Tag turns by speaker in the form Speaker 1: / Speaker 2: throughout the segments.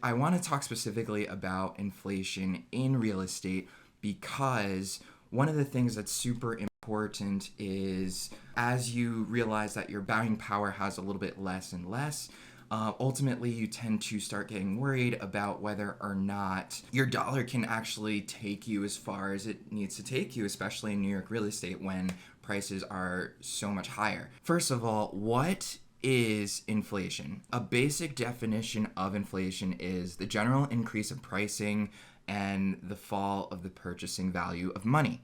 Speaker 1: I want to talk specifically about inflation in real estate because one of the things that's super important is as you realize that your buying power has a little bit less and less, ultimately you tend to start getting worried about whether or not your dollar can actually take you as far as it needs to take you, especially in New York real estate when prices are so much higher. First of all, what is inflation? A basic definition of inflation is the general increase of pricing and the fall of the purchasing value of money.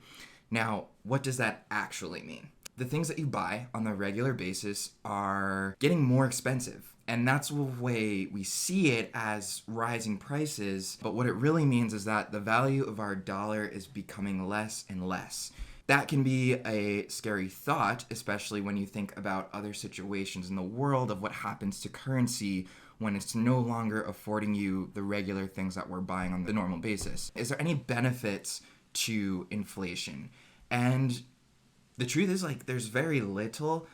Speaker 1: Now, what does that actually mean? The things that you buy on a regular basis are getting more expensive. And that's the way we see it as rising prices. But what it really means is that the value of our dollar is becoming less and less. That can be a scary thought, especially when you think about other situations in the world of what happens to currency when it's no longer affording you the regular things that we're buying on the normal basis. Is there any benefits to inflation? And the truth is, there's very little.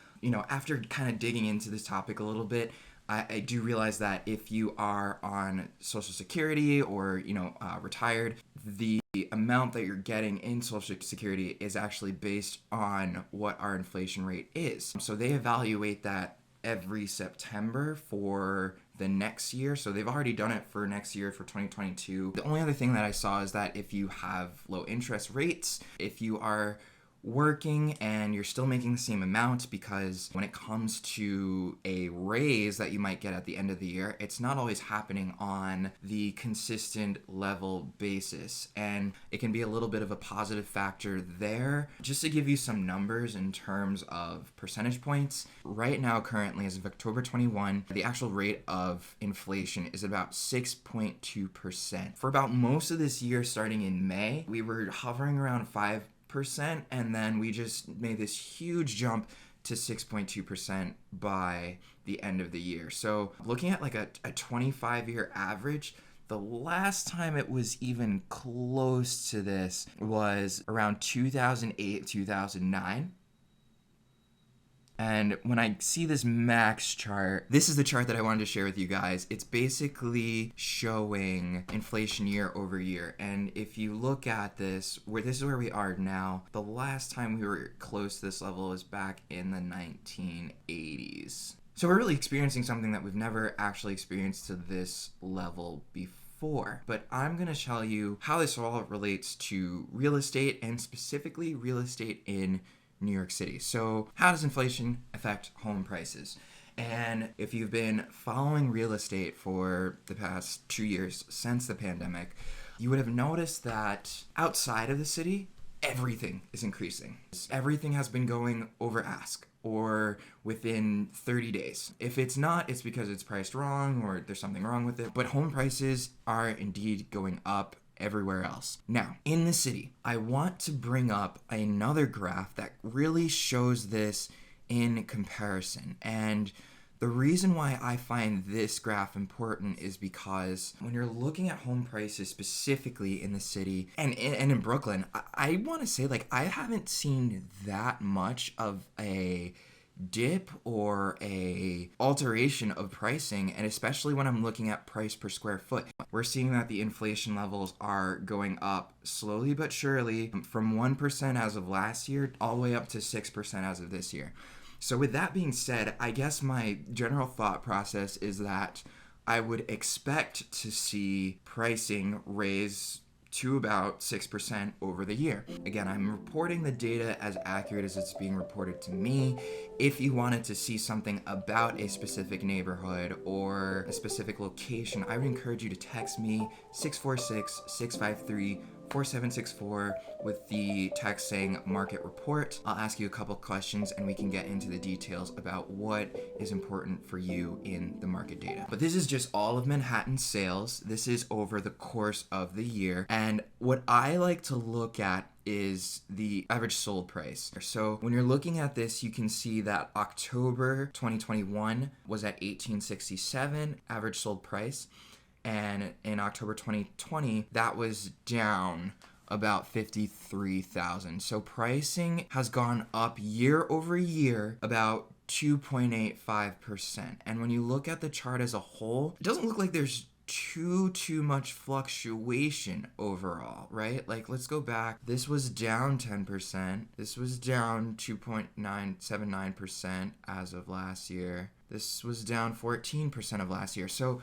Speaker 1: After kind of digging into this topic a little bit, I do realize that if you are on Social Security or, retired, the amount that you're getting in Social Security is actually based on what our inflation rate is. So they evaluate that every September for the next year. So they've already done it for next year for 2022. The only other thing that I saw is that if you have low interest rates, if you are working and you're still making the same amount, because when it comes to a raise that you might get at the end of the year, it's not always happening on the consistent level basis, and it can be a little bit of a positive factor there. Just to give you some numbers in terms of percentage points, right now currently as of October 21, the actual rate of inflation is about 6.2%. For about most of this year, starting in May, we were hovering around 5%, and then we just made this huge jump to 6.2% by the end of the year. So looking at a 25-year average, the last time it was even close to this was around 2008, 2009. And when I see this max chart, this is the chart that I wanted to share with you guys. It's basically showing inflation year over year. And if you look at this is where we are now. The last time we were close to this level was back in the 1980s. So we're really experiencing something that we've never actually experienced to this level before. But I'm going to tell you how this all relates to real estate, and specifically real estate in New York City. So how does inflation affect home prices? And if you've been following real estate for the past 2 years since the pandemic, you would have noticed that outside of the city, everything is increasing. Everything has been going over ask or within 30 days. If it's not, it's because it's priced wrong or there's something wrong with it. But home prices are indeed going up everywhere else. Now, in the city, I want to bring up another graph that really shows this in comparison. And the reason why I find this graph important is because when you're looking at home prices specifically in the city and in Brooklyn, I want to say I haven't seen that much of a dip or a alteration of pricing, and especially when I'm looking at price per square foot. We're seeing that the inflation levels are going up slowly but surely from 1% as of last year all the way up to 6% as of this year. So with that being said, I guess my general thought process is that I would expect to see pricing raise to about 6% over the year. Again, I'm reporting the data as accurate as it's being reported to me. If you wanted to see something about a specific neighborhood or a specific location, I would encourage you to text me 646-653-4764 with the text saying market report. I'll ask you a couple questions and we can get into the details about what is important for you in the market data. But this is just all of Manhattan sales. This is over the course of the year. And what I like to look at is the average sold price. So when you're looking at this, you can see that October 2021 was at $1,867 average sold price. And in October 2020, that was down about $53,000. So pricing has gone up year over year about 2.85%. And when you look at the chart as a whole, it doesn't look like there's too much fluctuation overall, right? Like, let's go back. This was down 10%. This was down 2.979% as of last year. This was down 14% of last year. So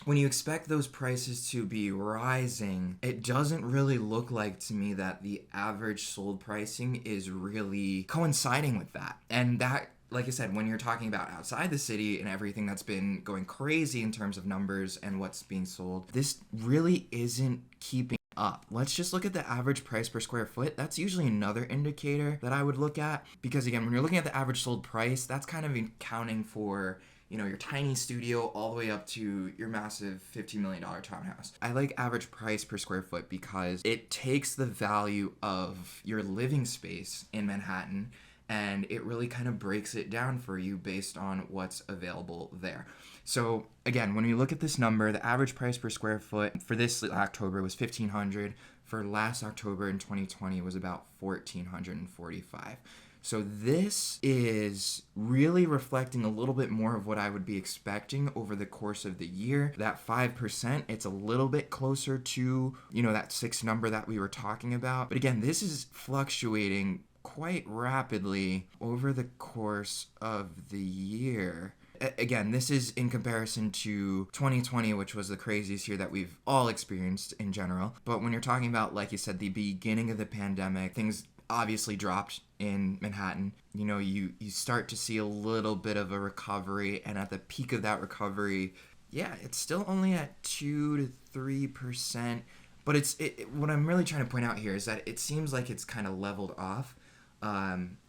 Speaker 1: when you expect those prices to be rising, it doesn't really look like to me that the average sold pricing is really coinciding with that. And that, like I said, when you're talking about outside the city and everything that's been going crazy in terms of numbers and what's being sold, this really isn't keeping up. Let's just look at the average price per square foot. That's usually another indicator that I would look at, because again, when you're looking at the average sold price, that's kind of accounting for, you know, your tiny studio all the way up to your massive $15 million townhouse. I like average price per square foot because it takes the value of your living space in Manhattan and it really kind of breaks it down for you based on what's available there. So again, when we look at this number, the average price per square foot for this October was $1,500. For last October in 2020 was about $1,445. So this is really reflecting a little bit more of what I would be expecting over the course of the year. That 5%, it's a little bit closer to, you know, that 6 number that we were talking about. But again, this is fluctuating quite rapidly over the course of the year. Again, this is in comparison to 2020, which was the craziest year that we've all experienced in general. But when you're talking about, like you said, the beginning of the pandemic, things obviously dropped in Manhattan. You know, you start to see a little bit of a recovery, and at the peak of that recovery, yeah, it's still only at 2 to 3%. But what I'm really trying to point out here is that it seems like it's kind of leveled off.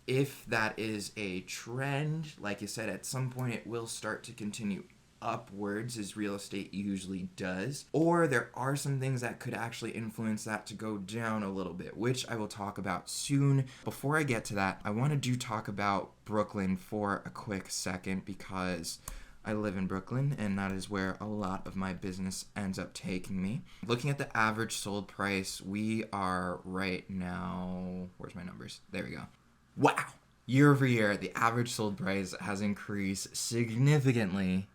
Speaker 1: If that is a trend, like you said, at some point it will start to continue upwards, as real estate usually does, or there are some things that could actually influence that to go down a little bit, which I will talk about soon. Before I get to that, I want to talk about Brooklyn for a quick second, because I live in Brooklyn and that is where a lot of my business ends up taking me. Looking at the average sold price, we are right now, where's my numbers? There we go. Wow! Year over year, the average sold price has increased significantly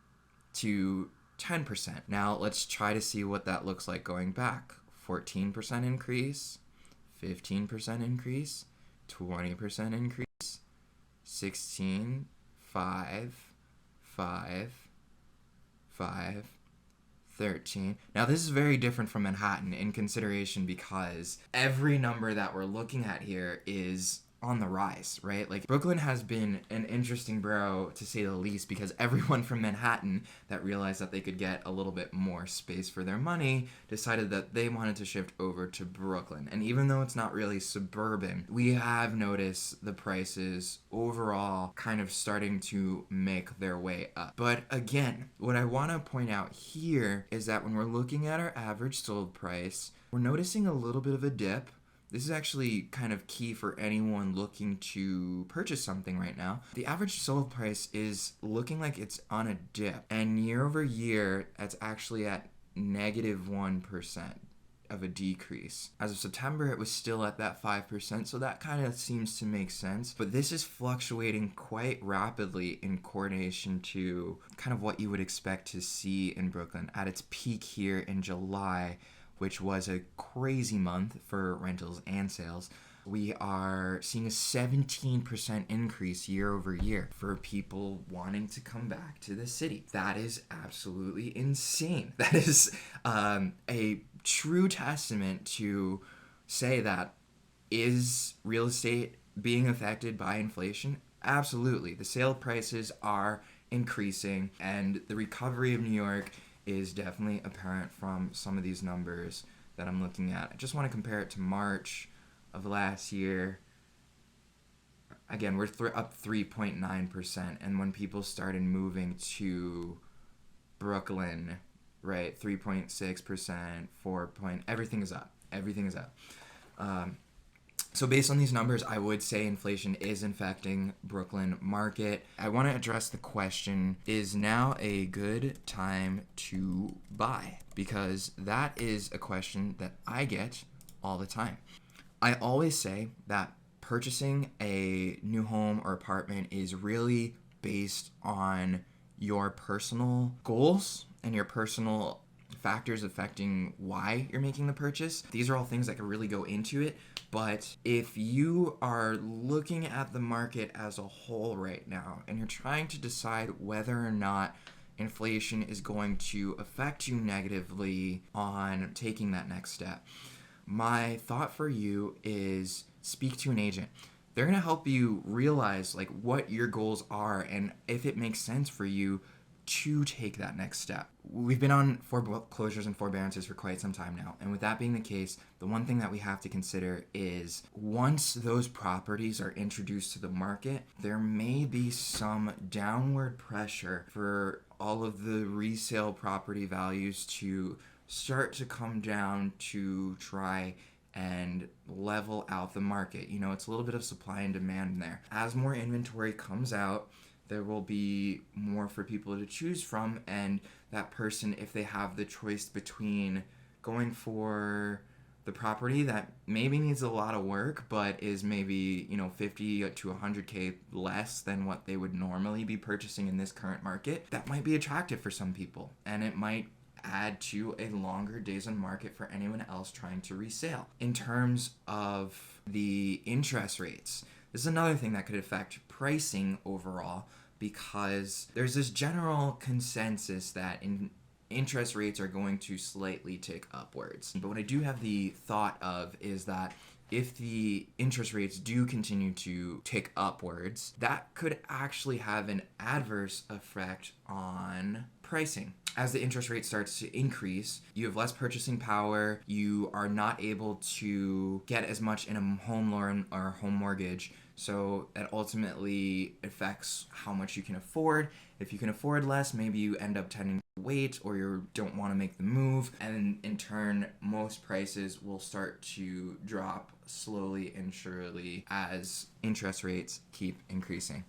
Speaker 1: to 10%. Now let's try to see what that looks like going back. 14% increase, 15% increase, 20% increase, 16, 5, 13. Now this is very different from Manhattan in consideration because every number that we're looking at here is on the rise, right? Like, Brooklyn has been an interesting borough, to say the least, because everyone from Manhattan that realized that they could get a little bit more space for their money decided that they wanted to shift over to Brooklyn. And even though it's not really suburban, we have noticed the prices overall kind of starting to make their way up. But again, what I want to point out here is that when we're looking at our average sold price, we're noticing a little bit of a dip. This is actually kind of key for anyone looking to purchase something right now. The average sold price is looking like it's on a dip, and year over year, it's actually at -1% of a decrease. As of September, it was still at that 5%, so that kind of seems to make sense. But this is fluctuating quite rapidly in coordination to kind of what you would expect to see in Brooklyn. At its peak here in July, which was a crazy month for rentals and sales, we are seeing a 17% increase year over year for people wanting to come back to the city. That is absolutely insane. That is a true testament to say that, is real estate being affected by inflation? Absolutely. The sale prices are increasing, and the recovery of New York is definitely apparent from some of these numbers that I'm looking at. I just want to compare it to March of last year. Again, we're up 3.9%, and when people started moving to Brooklyn, right, 3.6%, everything is up. Everything is up. So based on these numbers, I would say inflation is infecting Brooklyn market. I want to address the question, is now a good time to buy? Because that is a question that I get all the time. I always say that purchasing a new home or apartment is really based on your personal goals and your personal factors affecting why you're making the purchase. These are all things that can really go into it. But if you are looking at the market as a whole right now and you're trying to decide whether or not inflation is going to affect you negatively on taking that next step, my thought for you is speak to an agent. They're going to help you realize like what your goals are and if it makes sense for you to take that next step. We've been on foreclosures and forbearances for quite some time now. And with that being the case, the one thing that we have to consider is once those properties are introduced to the market, there may be some downward pressure for all of the resale property values to start to come down to try and level out the market. You know, it's a little bit of supply and demand there. As more inventory comes out, there will be more for people to choose from, and that person, if they have the choice between going for the property that maybe needs a lot of work but is maybe, you know, 50 to 100K less than what they would normally be purchasing in this current market, that might be attractive for some people, and it might add to a longer days on market for anyone else trying to resale. In terms of the interest rates, this is another thing that could affect pricing overall, because there's this general consensus that interest rates are going to slightly tick upwards. But what I do have the thought of is that if the interest rates do continue to tick upwards, that could actually have an adverse effect on pricing. As the interest rate starts to increase, you have less purchasing power, you are not able to get as much in a home loan or home mortgage, so that ultimately affects how much you can afford. If you can afford less, maybe you end up tending to wait or you don't want to make the move, and in turn, most prices will start to drop slowly and surely as interest rates keep increasing.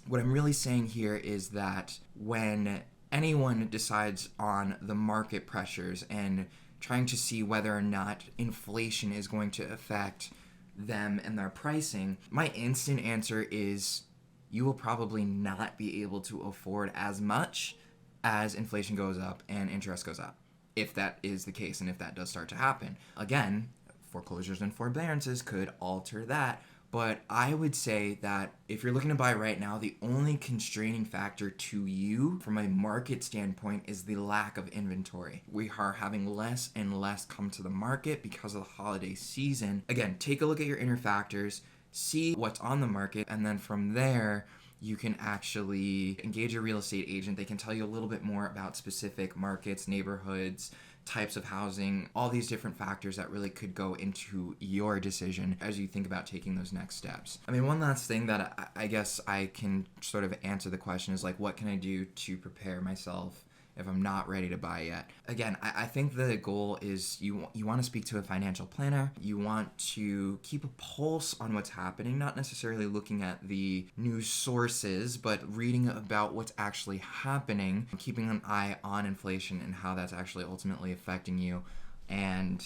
Speaker 1: What I'm really saying here is that when anyone decides on the market pressures and trying to see whether or not inflation is going to affect them and their pricing, my instant answer is you will probably not be able to afford as much as inflation goes up and interest goes up, if that is the case and if that does start to happen. Again, foreclosures and forbearances could alter that, but I would say that if you're looking to buy right now, the only constraining factor to you from a market standpoint is the lack of inventory. We are having less and less come to the market because of the holiday season. Again, take a look at your inner factors, see what's on the market, and then from there, you can actually engage a real estate agent. They can tell you a little bit more about specific markets, neighborhoods, types of housing, all these different factors that really could go into your decision as you think about taking those next steps. I mean, one last thing that I guess I can sort of answer the question is like, what can I do to prepare myself if I'm not ready to buy yet? Again, I think the goal is you want to speak to a financial planner. You want to keep a pulse on what's happening, not necessarily looking at the news sources, but reading about what's actually happening, keeping an eye on inflation and how that's actually ultimately affecting you. And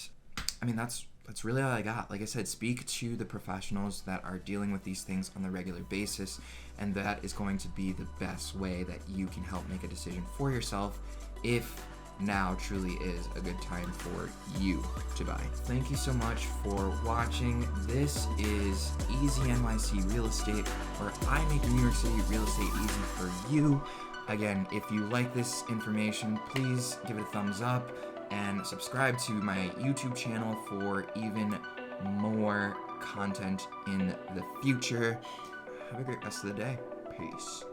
Speaker 1: I mean, that's really all I got. Like I said, speak to the professionals that are dealing with these things on the regular basis, and that is going to be the best way that you can help make a decision for yourself if now truly is a good time for you to buy. Thank you so much for watching. This is Easy NYC Real Estate, where I make New York City real estate easy for you. Again, if you like this information, please give it a thumbs up and subscribe to my YouTube channel for even more content in the future. Have a great rest of the day. Peace.